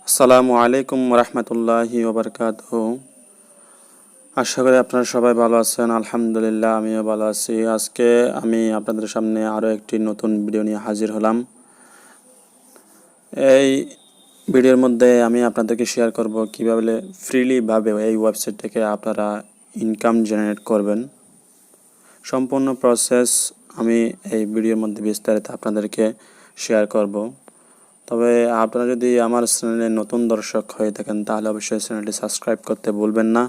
আসসালামু আলাইকুম রহমতুল্লাহি ওবরকাতুহু। আশা করি আপনারা সবাই ভালো আছেন। আলহামদুলিল্লাহ, আমিও ভালো আছি। আজকে আমি আপনাদের সামনে আরও একটি নতুন ভিডিও নিয়ে হাজির হলাম। এই ভিডিওর মধ্যে আমি আপনাদেরকে শেয়ার করব কীভাবে ফ্রিলিভাবে এই ওয়েবসাইট থেকে আপনারা ইনকাম জেনারেট করবেন। সম্পূর্ণ প্রসেস আমি এই ভিডিওর মধ্যে বিস্তারিত আপনাদেরকে শেয়ার করব। তবে আপনারা যদি আমার চ্যানেলে নতুন দর্শক হয়ে থাকেন তাহলে অবশ্যই চ্যানেলটি সাবস্ক্রাইব করতে ভুলবেন না।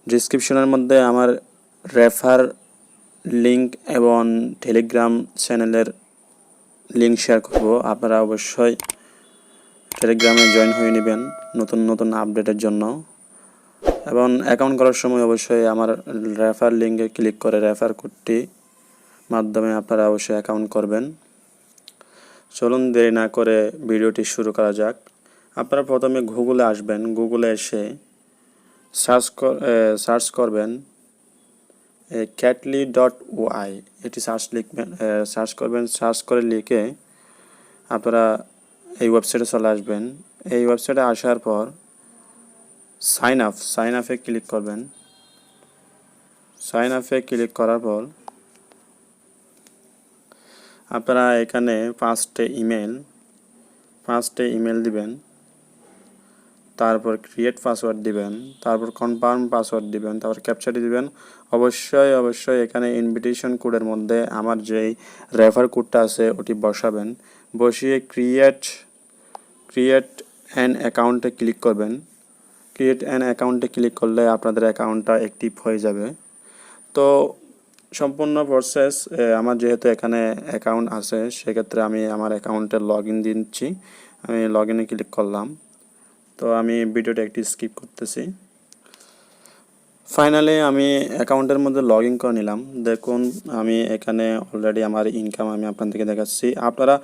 ডিসক্রিপশনের মধ্যে আমার রেফার লিঙ্ক এবং টেলিগ্রাম চ্যানেলের লিঙ্ক শেয়ার করব। আপনারা অবশ্যই টেলিগ্রামে জয়েন হয়ে নেবেন নতুন নতুন আপডেটের জন্য। এবং অ্যাকাউন্ট করার সময় অবশ্যই আমার রেফার লিঙ্কে ক্লিক করে রেফার কোডটি মাধ্যমে আপনারা অবশ্যই অ্যাকাউন্ট করবেন। চলুন দেরি না করে ভিডিওটি শুরু করা যাক। আপনারা প্রথমে গুগলে আসবেন। গুগলে এসে সার্চ করবেন catly.oi। এটি সার্চ করবেন। সার্চ করে লিখে আপনারা এই ওয়েবসাইটে চলে আসবেন। এই ওয়েবসাইটে আসার পর সাইন আপে ক্লিক করবেন। সাইন আপে ক্লিক করার পর আপনারা এখানে পাঁচটা ইমেল দিবেন, তারপর ক্রিয়েট পাসওয়ার্ড দিবেন, তারপর কনফার্ম পাসওয়ার্ড দিবেন, তারপর ক্যাপচাটি দিবেন। অবশ্যই এখানে ইনভিটেশন কোডের মধ্যে আমার যেই রেফার কোডটা আছে ওটি বসাবেন। বসিয়ে ক্রিয়েট অ্যান অ্যাকাউন্টে ক্লিক করবেন। ক্রিয়েট অ্যান অ্যাকাউন্টে ক্লিক করলে আপনাদের অ্যাকাউন্টটা অ্যাক্টিভ হয়ে যাবে। তো সম্পূর্ণ প্রসেস আমার যেহেতু এখানে অ্যাকাউন্ট আছে সেক্ষেত্রে আমি আমার অ্যাকাউন্টে লগ ইন দিচ্ছি। আমি লগ ইনে ক্লিক করলাম। তো আমি ভিডিওটা একটু স্কিপ করতেছি। ফাইনালি আমি অ্যাকাউন্টের মধ্যে লগ ইন করে নিলাম। দেখুন আমি এখানে অলরেডি আমার ইনকাম আমি আপনাদেরকে দেখাচ্ছি। আপনারা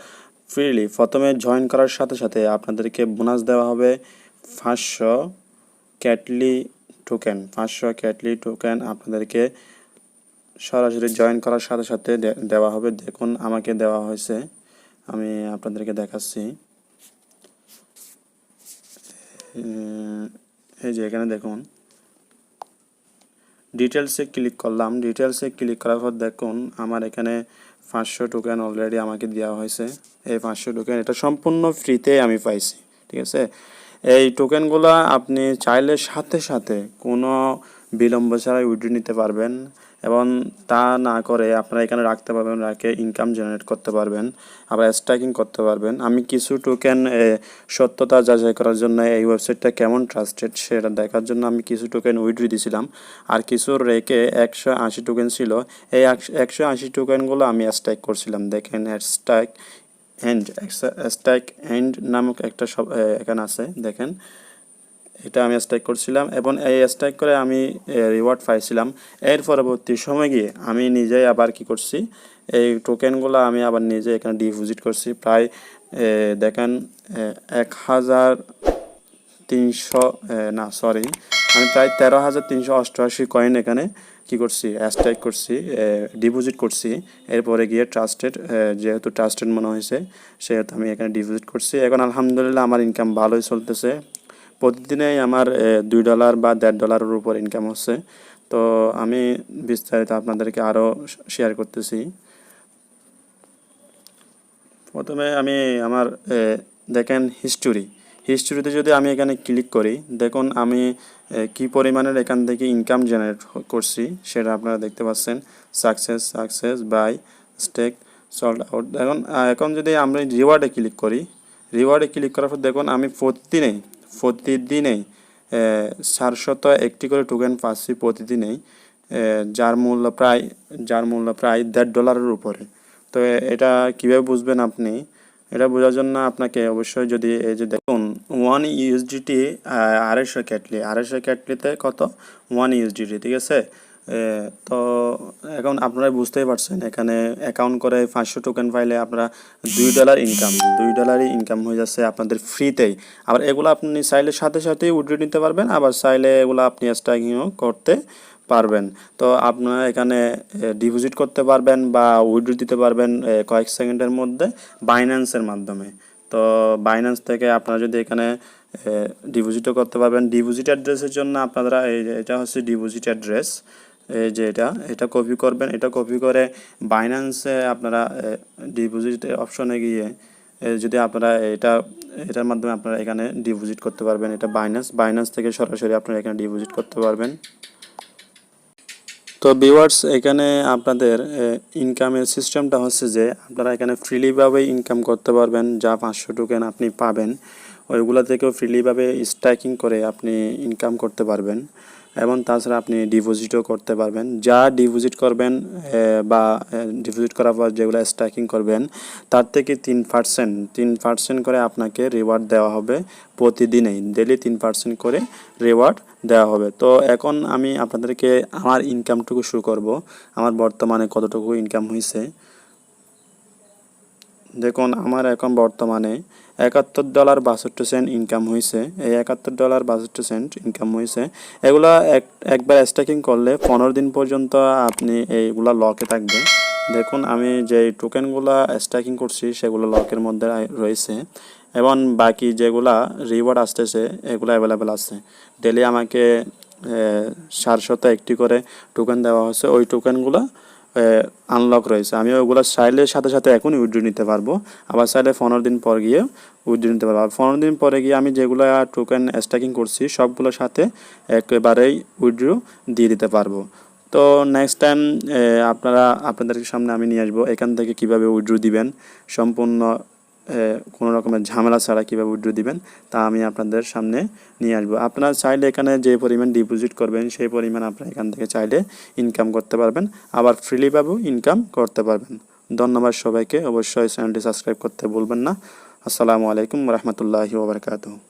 ফ্রিলি প্রথমে জয়েন করার সাথে সাথে আপনাদেরকে বোনাস দেওয়া হবে 500 ক্যাটলি টোকেন আপনাদেরকে সরাসরি জয়েন করার সাথে সাথে দেওয়া হবে। দেখুন আমাকে দেওয়া হয়েছে, আমি আপনাদেরকে দেখাচ্ছি। এই যে এখানে দেখুন ডিটেলসে ক্লিক করলাম। ডিটেলসে ক্লিক করার পর দেখুন আমার এখানে 500 টোকেন অলরেডি আমাকে দেওয়া হয়েছে। এই 500 টোকেন এটা সম্পূর্ণ ফ্রিতে আমি পাইছি, ঠিক আছে। এই টোকেনগুলো আপনি চাইলে সাথে সাথে কোনো বিলম্ব ছাড়াই উইথড্র নিতে পারবেন এবং তা না করে আপনারা এখানে রাখতে পারবেন, রাখে ইনকাম জেনারেট করতে পারবেন, আবার স্ট্যাকিং করতে পারবেন। আমি কিছু টোকেন সত্যতা যাচাই করার জন্য এই ওয়েবসাইটটা কেমন ট্রাস্টেড সেটা দেখার জন্য আমি কিছু টোকেন উইথড্র দিয়েছিলাম, আর কিছু রেখে 180 টোকেন ছিল। এই 180 টোকেনগুলো আমি স্ট্যাক করছিলাম। দেখেন স্ট্যাক এন্ড নামক একটা এখানে আছে, দেখেন এটা আমি স্ট্যাক করছিলাম এবং এই স্ট্যাক করে আমি রিওয়ার্ড পাইছিলাম। এর পরবর্তী সময় গিয়ে আমি নিজেই আবার কি করছি, এই টোকেনগুলো আমি আবার নিজে এখানে ডিপোজিট করছি। প্রায় দেখেন 1300 আমি প্রায় 13,388 কয়েন এখানে কি করছি, স্ট্যাক করছি, ডিপোজিট করছি। এরপরে গিয়ে যেহেতু ট্রাস্টেড মনে হয়েছে সেহেতু আমি এখানে ডিপোজিট করছি। এখন আলহামদুলিল্লাহ আমার ইনকাম ভালোই চলতেছে। প্রতিদিনেই আমার $2 বা $1.5 উপর ইনকাম হচ্ছে। তো আমি বিস্তারিত আপনাদেরকে আরও শেয়ার করতেছি। প্রথমে আমি আমার দেখেন হিস্টোরিতে যদি আমি এখানে ক্লিক করি, দেখুন আমি কি পরিমাণের এখান থেকে ইনকাম জেনারেট করছি সেটা আপনারা দেখতে পাচ্ছেন। Success by stake sold out. এখন যদি আমরা রিওয়ার্ডে ক্লিক করি, রিওয়ার্ডে ক্লিক করার পর দেখুন আমি প্রতিদিনেই 401টি করে টোকেন পাচ্ছি প্রতিদিনেই, যার মূল্য প্রায় $1.5 উপরে। তো এটা কিভাবে বুঝবেন আপনি? এটা বোঝার জন্য আপনাকে অবশ্যই যদি এই যে দেখুন 1 USDT 250 ক্যাটলিতে কত 1 USDT, ঠিক আছে। তো এখন আপনারা বুঝতেই পারছেন এখানে অ্যাকাউন্ট করে 500 টোকেন পাইলে আপনারা $2 ইনকাম হয়ে যাচ্ছে আপনাদের ফ্রিতেই। আবার এগুলো আপনি চাইলে সাথে সাথেই উইথড্র নিতে পারবেন, আবার চাইলে এগুলো আপনি স্ট্যাকিংও করতে পারবেন। তো আপনারা এখানে ডিপোজিট করতে পারবেন বা উইথড্র দিতে পারবেন কয়েক সেকেন্ডের মধ্যে বাইন্যান্সের মাধ্যমে। তো বাইন্যান্স থেকে আপনারা যদি এখানে ডিপোজিটও করতে পারবেন। ডিপোজিট অ্যাড্রেসের জন্য আপনারা এই যে এটা হচ্ছে ডিপোজিট অ্যাড্রেস, এই যে এটা কপি করবেন। এটা কপি করে বাইন্যান্সে আপনারা ডিপোজিট অপশনে গিয়ে যদি আপনারা এটার মাধ্যমে আপনারা এখানে ডিপোজিট করতে পারবেন। এটা বাইন্যান্স থেকে সরাসরি আপনারা এখানে ডিপোজিট করতে পারবেন। তো ভিউয়ার্স, এখানে আপনাদের ইনকামের সিস্টেমটা হচ্ছে যে আপনারা এখানে ফ্রিলিভাবে ইনকাম করতে পারবেন। যা 500 টোকেন আপনি পাবেন ওইগুলো থেকেও ফ্রিলিভাবে স্ট্যাকিং করে আপনি ইনকাম করতে পারবেন, এবং তাছাড়া আপনি ডিপোজিটও করতে পারবেন। যা ডিপোজিট করবেন বা ডিপোজিট করার পর যেগুলো স্ট্যাকিং করবেন তার থেকে 3% করে আপনাকে রিওয়ার্ড দেওয়া হবে প্রতিদিনেই, ডেলি 3% করে রিওয়ার্ড দেওয়া হবে। তো এখন আমি আপনাদেরকে আমার ইনকামটুকু শো করব, আমার বর্তমানে কতটুকু ইনকাম হয়েছে। দেখুন আমার এখন বর্তমানে $71.62 ইনকাম হয়েছে। এই $71.62 ইনকাম হয়েছে। এগুলা একবার স্ট্যাকিং করলে 15 দিন পর্যন্ত আপনি এইগুলা লকে থাকবে। দেখুন আমি যে টোকেনগুলা স্ট্যাকিং করছি সেগুলো লকের মধ্যে রয়েছে, এবং বাকি যেগুলা রিওয়ার্ড আসতেছে এগুলো অ্যাভেলেবেল আছে। ডেলি আমাকে 701টি করে টোকেন দেওয়া হচ্ছে। ওই টোকেনগুলো আনলক রয়েছে। আমি ওইগুলো চাইলে সাথে সাথে এখনই উইথড্র নিতে পারবো, আবার চাইলে 15 দিন পর গিয়ে উইথড্র নিতে পারবো। আর 15 দিন পরে গিয়ে আমি যেগুলো টোকেন স্ট্যাকিং করছি সবগুলোর সাথে একেবারেই উইথড্র দিয়ে দিতে পারবো। তো নেক্সট টাইম আপনাদের সামনে আমি নিয়ে আসবো এখান থেকে কিভাবে উইথড্র দিবেন, সম্পূর্ণ কোনো রকমের ঝামেলা ছাড়া কীভাবে উইথড্র দিবেন তা আমি আপনাদের সামনে নিয়ে আসবো। আপনারা চাইলে এখানে যে পরিমাণ ডিপোজিট করবেন সেই পরিমাণ আপনারা এখান থেকে চাইলে ইনকাম করতে পারবেন, আবার ফ্রিলিভাবেও ইনকাম করতে পারবেন। ধন্যবাদ সবাইকে। অবশ্যই চ্যানেলটি সাবস্ক্রাইব করতে ভুলবেন না। আসসালামু আলাইকুম রহমতুল্লাহি ওয়া বারাকাতুহু।